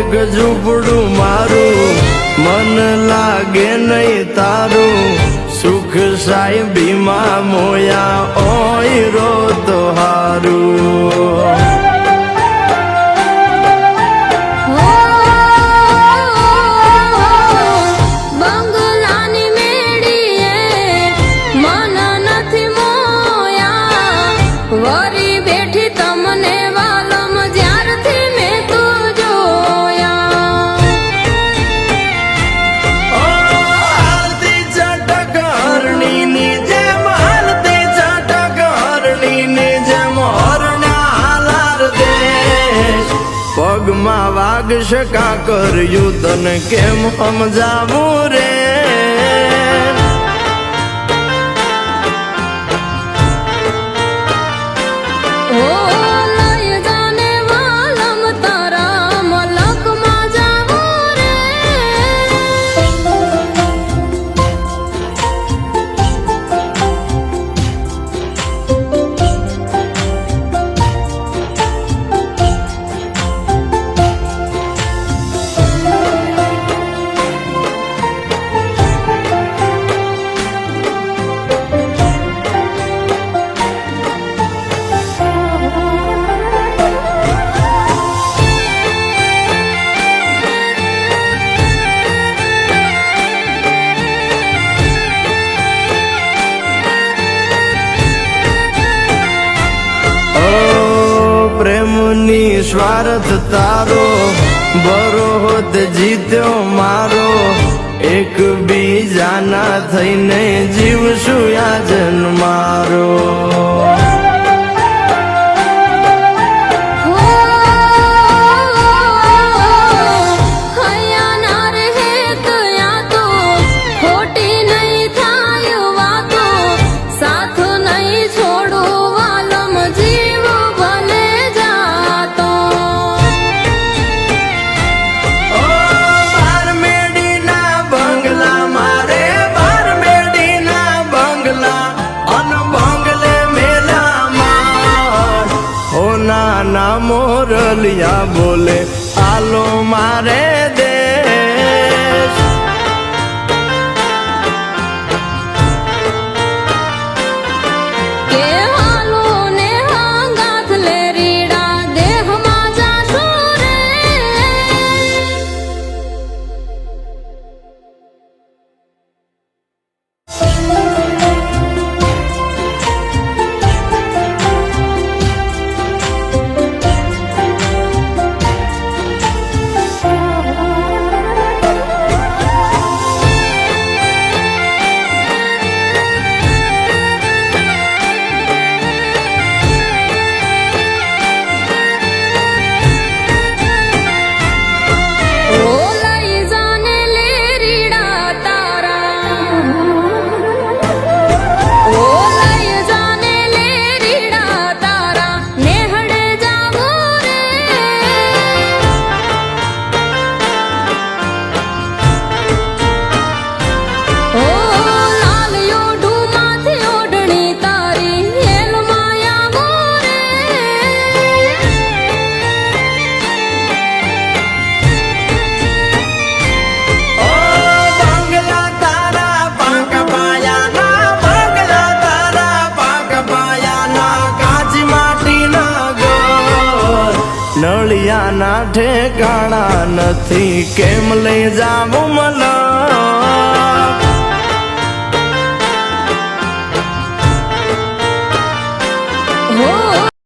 એક ઝૂંપડું મારું, મન લાગે નહીં તારું, સુખ સાહેબીમાં મોયા ઓય રો તો હારું. વરી બેઠી તમને વાલમ જ્યારથી મેં તો જોયા. હાલતી ચટક હરણીની જેમ, હાલતી ચટક હરણીની જેમ હરણા હાલાર દેશ. પગમાં વાગશે કા કર્યું તને કેમ સમજાવું રે. પ્રેમની સ્વાર્થ તારો, બરોત જીત્યો મારો, એક બીજાના થઈને જીવશું યાજન મારો. ના મોરલિયા બોલે આલો મારે દેશ. કે હાલો ને હાંગાથ લે રીડા દેહમાં જાશો રે. નળિયાના ઠેકાણા નથી, કેમ લઈ જાવું